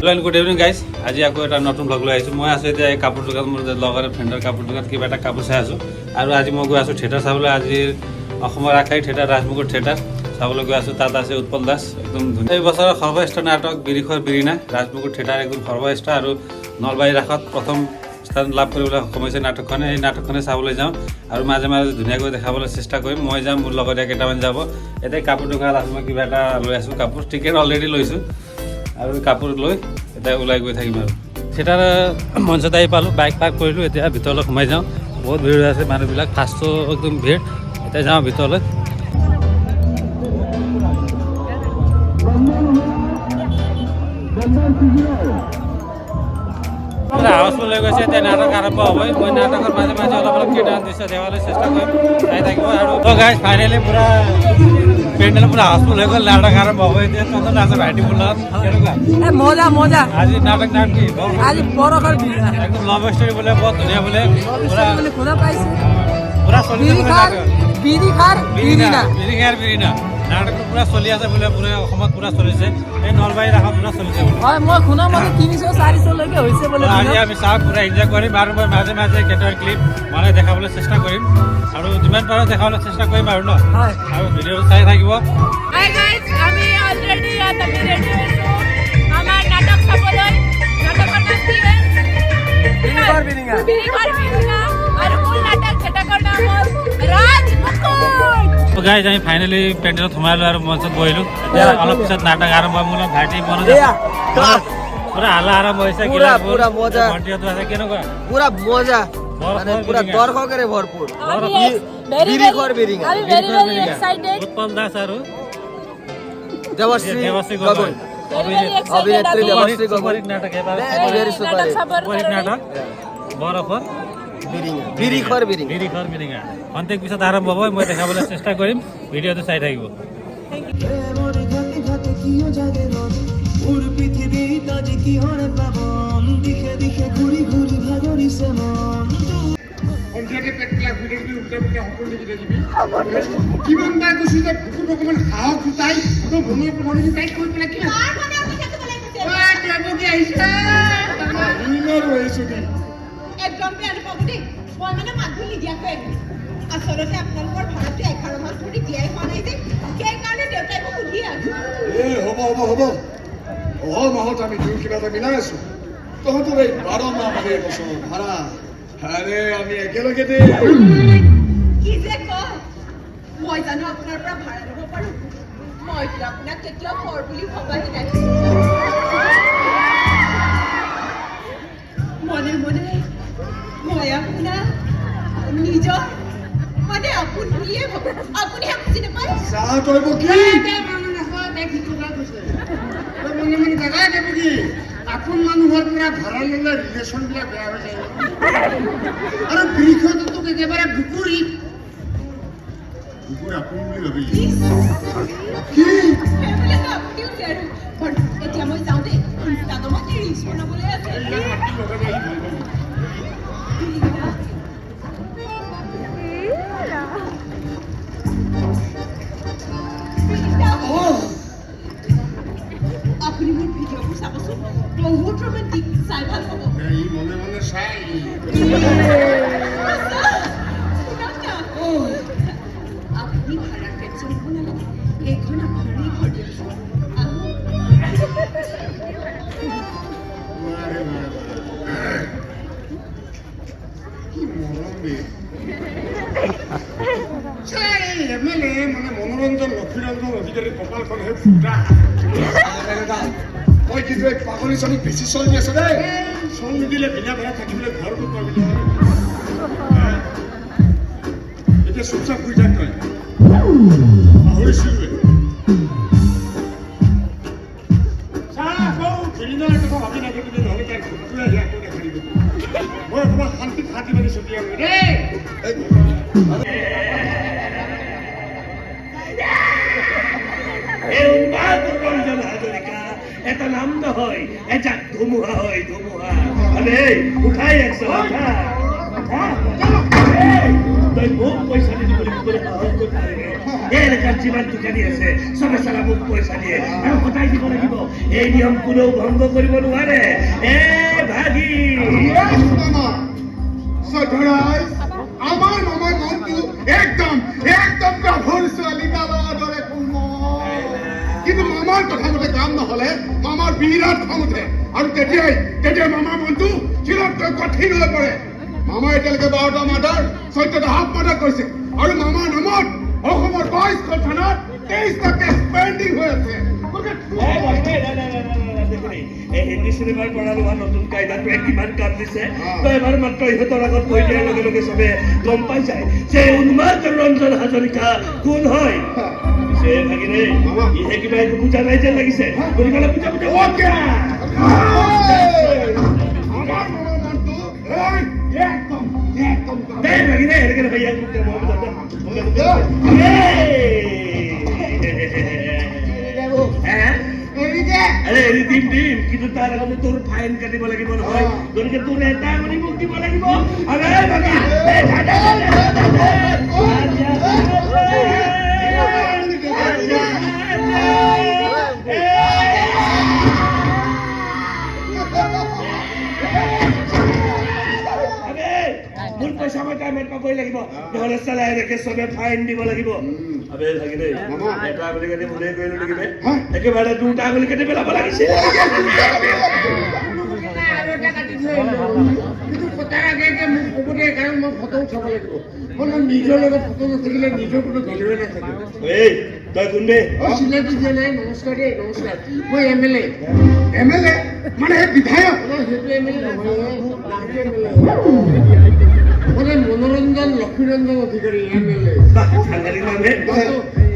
good evening guys আজি আকৌ এটা নতুন ব্লগ লৈ আহিছোঁ মই আছোঁ এতিয়া এই কাপোৰ দোকান মোৰ লগৰ ফ্ৰেণ্ডৰ কাপোৰ দোকান কিবা এটা কাপোৰ চাই আছোঁ আৰু আজি মই গৈ আছোঁ থিয়েটাৰ চাবলৈ আজিৰ অসমৰ আকাই থিয়েটাৰ ৰাজমুকুট থিয়েটাৰ চাবলৈ গৈ আছোঁ তাত আছে উৎপল দাস একদম ধুনীয়া এই বছৰৰ সৰ্বশ্ৰেষ্ঠ নাটক বিৰিখৰ বিৰিণা ৰাজমুকুট থিয়েটাৰ একদম সৰ্বশ্ৰেষ্ঠ আৰু নলবাৰী ৰাসত প্ৰথম স্থান লাভ কৰিবলৈ সক্ষম হৈছে নাটকখনে এই নাটকখনে চাবলৈ যাওঁ আৰু মাজে মাজে ধুনীয়াকৈ দেখাবলৈ চেষ্টা কৰিম মই যাম মোৰ লগতে কেইটামান যাব এতিয়া কাপোৰ দোকানত আছোঁ মই কিবা এটা লৈ আছোঁ কাপোৰ টিকেট অলৰেডি লৈছোঁ আৰু কাপোৰ লৈ এতিয়া ওলাই গৈ থাকিম আৰু থিয়েটাৰ মঞ্চত আহি পালোঁ বাইক পাৰ্ক কৰিলোঁ এতিয়া ভিতৰলৈ সোমাই যাওঁ বহুত ভিৰ হৈ আছে মানুহবিলাক ফাৰ্ষ্টটো একদম ভিৰ এতিয়া যাওঁ ভিতৰলৈ হাউচফুল হৈ গৈছে এতিয়া নাটক আৰম্ভ হ'বই মই নাটকৰ মাজে মাজে অলপ অলপ কেইটামান দৃশ্য দেখাবলৈ চেষ্টা কৰিম চাই থাকিব আৰু গাইজ ফাইনেলি পুৰা পেণ্ডেল পুৰা হাউচফুল হৈ গ'ল নাটক আৰম্ভ হ'ব এতিয়া তহঁতৰ আছে ভাইটি মোৰ লগত কেনেকুৱা মজা মজা আজি নাটক নাম কি আজি বৰষৰ একদম লাভ ষ্টৰী বোলে বহুত ধুনীয়া বোলে শুনা পাইছো পুৰা চলি বিৰিণা নাটকটো পুৰা চলি আছে বোলে পুৰা অসমত পুৰা চলিছে এই নলবাৰী ৰাসত পুৰা চলিছে হয় মই শুনা মতে 300-400লৈকে হৈছে বোলে আজি আমি চাওঁ পুৰা এনজয় কৰিম আৰু মই মাজে মাজে কেইটামান ক্লিপ মানে দেখাবলৈ চেষ্টা কৰিম আৰু যিমান পাৰোঁ দেখাবলৈ চেষ্টা কৰিম আৰু ন আৰু ভিডিঅ'টো চাই থাকিব হাই গাইজ আমি অলৰেডি ইয়াত আমি ৰেডি হৈছোঁ আমাৰ নাটক চাবলৈ নাটকৰ নাম কি বিৰিখৰ বিৰিণা আৰু মূল নাটক নাটকৰ নাম হ'ল ৰাজমুকুট গাইজ আমি ফাইনেলি পেণ্ডেলত সোমালোঁ আৰু মঞ্চত বহিলোঁ এতিয়া অলপ পিছত নাটক আৰম্ভ মোৰ ভাইটি মনত পুৰা হাল্লা আৰম্ভ হৈছে পুৰা মজা ভণ্টিহঁতো আছে কেনেকুৱা পুৰা মজা মানে পুৰা দৰ্শকেৰে ভৰপুৰ বিৰিখৰ বিৰিণা আমি very very excited Utpal Das আৰু দেৱশ্ৰী গগৈ অভিনেত্ৰী দেৱশ্ৰী গগৈ সুপাৰিত নাটক এবাৰ নাটক চাবৰ সুপাৰিত নাটক বৰফৰ বিৰিখৰ বিৰিণা বিৰিখৰ বিৰিণা অন্তেক পিছত আৰম্ভ হ'ব মই দেখাবলৈ চেষ্টা কৰিম ভিডিঅ'টো চাই থাকিব কিমানবাৰ কৈছো যে বুকুত অকমান সাহস গোটাই তো ভূমিৰ প্ৰধানমন্ত্ৰী তাইক কৈ পেলাই কি আহিছে ৰৈছো দেই একদম বেয়া নাপাব দেই মই মানে মানুহ নিদিয়াকৈ আচলতে আপোনালোকৰ ভাৰতটো 11 মাহ ধৰি দিয়াই হোৱা নাই যে সেইকাৰণে দেউতাই মোক সুধি আছে হ'ব অহা মাহত আমি দুই কিবা এটা মিলাই আছো তহঁতৰ এই 12 মাহ মানে এবছৰ ভাড়া আৰে আমি একেলগে দে কি যে কয় মই জানো আপোনাৰ পৰা ভাড়া ল'ব পাৰোঁ মইতো আপোনাক কেতিয়াও পৰ বুলি ভবাই নাই মনে মনে মই আপোনাক নিজৰ মানে আপোন বুলিয়ে ভাবোঁ আপুনি বুজি নাপায় চাহ কৰিব কি আপোন মানুহৰ পৰা ভাড়া ল'লে ৰিলেশ্যনবিলাক বেয়া হৈ যায় আৰু বিৰিখতো তোক একেবাৰে বুকুৰী আপোন বুলি ভাবিলি কি সেইবুলিতো আপুনিও বিচাৰোঁ এতিয়া মই যাওঁ দেই ইনষ্টাগ্ৰামত ৰিলছ বনাবলৈ আছে আপুনি মোৰ ভিডিঅ'বোৰ চাবচোন বহুত ৰোমান্টিক চাই ভাল পাব ই মনে মনে চাই আপুনি ভাড়া টেনশ্যন ল'ব নালাগে এইখন আপোনাৰেই ঘৰ দিয়কচোন মানে মনোৰঞ্জন লক্ষীৰঞ্জন অধিকাৰী কপালখনহে ফুটা মই কিন্তু এই পাগলী চলি বেছি চলি আছে দেই চল নিদিলে বিনা ভাড়া থাকিবলৈ ঘৰটো পাবি এতিয়া চুপচাপ শুই থাক তই পাহৰিছিলোৱে বিৰিণাৰ কথা ভাবি নাথাকিবি নহ'লে তাইৰ ঘৰটোৱে আহি আকৌ দেখা দিব মই অকণমান শান্তিত হাতী মাৰি ছটিয়াম দেই এটা নাম নহয় এটা ধুমুহা হয় ধুমুহা আরে উঠাই একশো তই মোক পইচা নিদি বুলি করে এলাকার যিমান দোকানী আছে চবে চালা মোক পইচা দিয়ে আৰু সদায় দিব লাগিব এই নিয়ম কোনেও ভংগ কৰিব নোৱাৰে এ ভাগি আমাৰ মামাৰ মনটো একদম একদম গাভৰ ছোৱালী কালৰ দৰে কোমল কিন্তু মামাৰ কথা মতে কাম নহলে মামাৰ বিৰাট খং উঠে আৰু তেতিয়াই মামাৰ মনটো চিৰতকৈ কঠিন হৈ পৰে মামাই এতিয়ালৈকে 12টা মাৰ্ডাৰ 14টা হাফ মাৰ্ডাৰ কৰিছে আৰু মামাৰ নামত অসমৰ 22খন থানাত 23টা কেছ পেণ্ডিং হৈ আছে হিন্দী চিনেমাৰ পৰা লোৱা নতুন কায়দাটোৱে কিমান কাম দিছে এবাৰ মাত্ৰ ইহঁতৰ আগত কৈ দিয়াৰ লগে লগে চবে গম পাই যায় যে উন্মাদ ৰঞ্জন হাজৰিকা কোন হয় ভাগিনে ইহে কিবা একো বুজা নাই যেন লাগিছে গতিকে বুজা ভাগিনে এনেকে ভাইয়া দিম কিন্তু তাৰ আগতে তোৰ ফাইন কাটিব লাগিব নহয় গতিকে তোৰ এটা কৰি মোক দিব লাগিব মোৰ পইচা মই টাইমত পাবই লাগিব নহলে চালাই এনেকে চবে ফাইন দিব লাগিব আবে ভাগিনে এটা বুলি কাটি ভুলে কৰিলো নেকি একেবাৰে দুটা বুলি কাটি পেলাব লাগিছিল কিন্তু কথাৰ আগে মোক ক'ব দিয়ে কাৰণ মই ফটো উঠাব লাগিব মই নিজৰ লগত ফটো নাথাকিলে নিজৰ কোনো ভেলুৱে নাথাকিব এই তই কোন দে চিনাকি দিয়া নাই নমস্কাৰ দেই নমস্কাৰ মই এমএলএ মানে বিধায়ক সেইটো এমএলএ নহয় মানে মনোৰঞ্জন লক্ষ্মীৰঞ্জন অধিকাৰী এমএলএ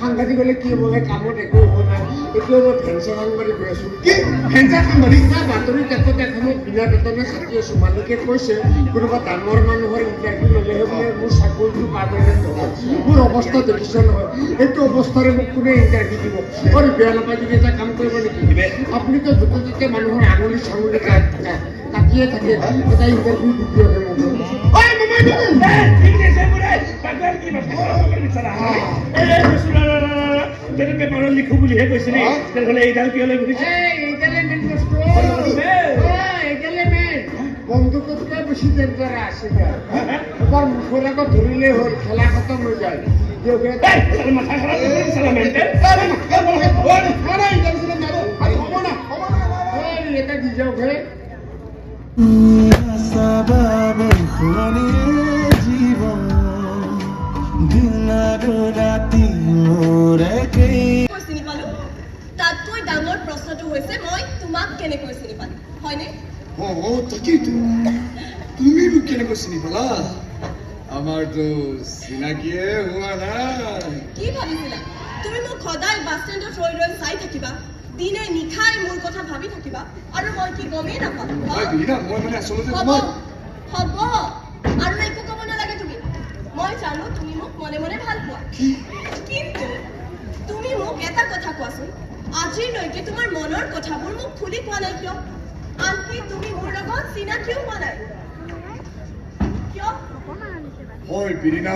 সাংবাদিক হলে কি হ'ব কামত একো হ'ব নাই এতিয়া মই ভেঞ্চাৰ সাংবাদিক হৈ আছো কি ভেঞ্চাৰ সাংবাদিক বাতৰি কাকত এখনত বিনা বেতনে খাটি আছো মালিকে কৈছে কোনোবা ডাঙৰ মানুহৰ ইণ্টাৰভিউ ল'লেহে বোলে মোৰ চাকৰিটো পাৰ্মানেণ্ট হ'ব মোৰ অৱস্থা দেখিছ নহয় এইটো অৱস্থাৰে মোক কোনে ইণ্টাৰভিউ দিব আৰু বেয়া নাপায় যদি এটা কাম কৰিব নেকি আপুনিতো য'তে ত'তে মানুহৰ আঙুলি চাঙুলি কাটিয়ে থাকে এটা ইণ্টাৰভিউ দি দিয়ক পেপাৰত লিখো বুলিহে কৈছিলি তেনেহ'লে এইডাল কিয়লৈ ঘূৰিছে বন্ধুকতকৈ বেছি ডেঞ্জাৰ আছে এবাৰ মুখৰ আগত ধৰিলে হ'ল খেলা খতম হৈ যায় মাথা খাৰাপ এটা দি যাওক হে চিনি পালো তাতকৈ ডাঙৰ প্ৰশ্নটো হৈছে মই তোমাক কেনেকৈ চিনি পালো হয়নে তাকেইতো তুমি মোক কেনেকৈ চিনি পালা আমাৰতো চিনাকিয়ে হোৱা নাই কি ভাবিছিলা তুমি মোক সদায় বাছ ষ্টেণ্ডত ৰৈ ৰৈ চাই থাকিবা দিনে নিশাই মোৰ কথা ভাবি থাকিবা আৰু মই কি গমেই নাপাম হ'ব আৰু একো ক'ব নালাগে তুমি মই জানো তুমি মোক মনে মনে ভাল পোৱা কিন্তু তুমি মোক এটা কথা কোৱাচোন আজিলৈকে তোমাৰ মনৰ কথাবোৰ মোক খুলি কোৱা নাই কিয় আনকি তুমি মোৰ লগত চিনাকিও হোৱা নাই কিয় হয় বিৰিনা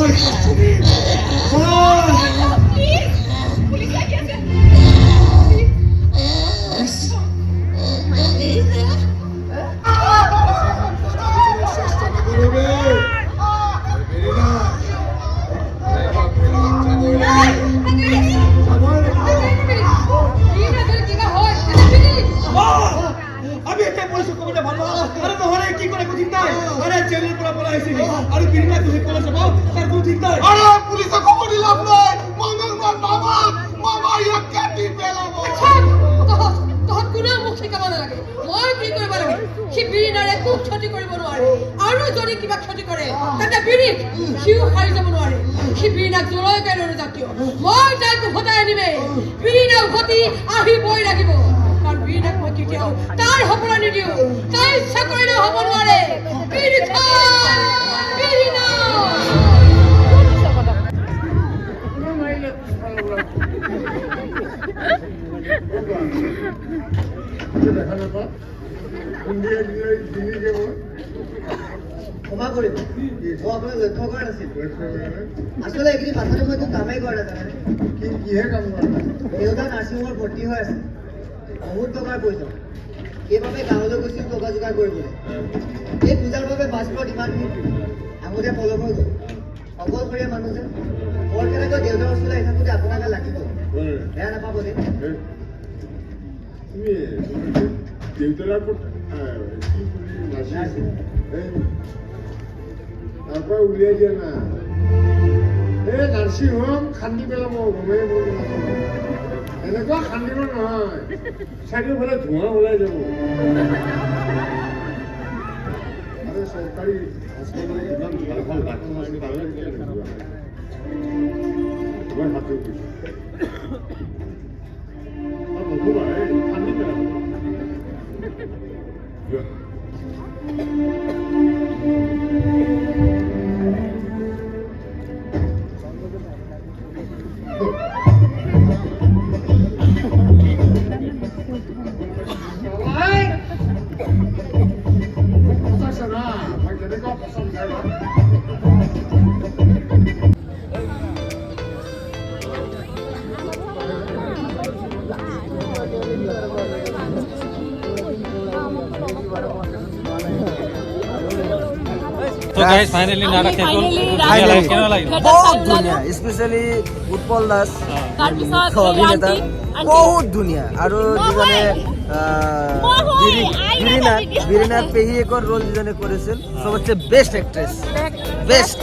প্লিজ পুলিশ লাগি আছে আমি এতিয়া পুলিচক ক'ব ভালো আৰু নহ'লে কি কৰে কোনো ঠিক নাই আৰে জেলৰ পৰা পলাই আহিছিল আৰু বিৰিনা তুমি ক'লে যাব তাৰ কোনো ঠিক নাই আরে পুলিশে খবর দিলাম নাই মঙ্গলবার মামা ইয়াক কাটি পেলাব তহঁত কোনেও মোক শিকাব নালাগে মই কি কৰিব লাগে সি বিৰিণাৰ একো ক্ষতি কৰিব নোৱাৰে আৰু যদি কিবা ক্ষতি কৰে তেন্তে বিৰিক সিও সাৰি যাব নোৱাৰে সি বিৰিণাক জলৈকে নৰজাতীয় মই তাইক উভতাই আনিমেই বিৰিণা উভতি আহিবই লাগিব কাৰণ বিৰিণাক মই কেতিয়াও তাৰ হ'বলৈ নিদিওঁ তাই ইচ্ছা কৰিলেও হ'ব নোৱাৰে বিৰিণা দেখা নাপা ইন্ডিয়া দিল্লী যাব ক্ষমা কৰিব মই আপোনাক লক্ষ্য কৰা নাছিলোঁ আচলতে এইখিনি মাথাটো মইতো কামেই কৰা নাজানে কিহে কাম কৰা দেউতা নাৰ্ছিং হোমত ভৰ্তি হৈ আছে বহুত টকাৰ প্ৰয়োজন সেইবাবে গাঁৱলৈ গৈছিল টকা যোগাৰ কৰিবলৈ এই পূজাৰ বাবে বাছবোৰত ইমানখিনি আগতে পলম হৈ গ'ল অকলশৰীয়া মানুহ যে বৰ কেনেকৈ দেউতাৰ ওচৰলৈ আহি থাকোঁতে আপোনাকে লাগিব বেয়া নাপাব দেই তুমি দেউতাৰ কি কৰি নাচি তাৰ পৰা উলিয়াই দিয়া না এই নাৰ্ছিং হোম খান্দি পেলাব গমেই এনেকুৱা খান্দিব নহয় চাৰিওফালে ধোঁৱা ওলাই যাব আৰু চৰকাৰী হস্পিটেলত ইমান ভাল ভাল ডাক্তৰ আছে তালৈ তোমাৰ হাতত গৈছে নক'বা এই খান্দি পেলাব তো গাইস ফাইনালি নাটক শেষ হ'ল কেনেকুৱা লাগিল বহুত ধুনীয়া স্পেচিয়েলি উৎপল দাস অভিনেতা বহুত ধুনীয়া আৰু যিজনে বিৰিণাৰ পেহীয়েকৰ ৰোল যিজনে কৰিছিল চবতছে বেষ্ট এক্ট্ৰেছ বেষ্ট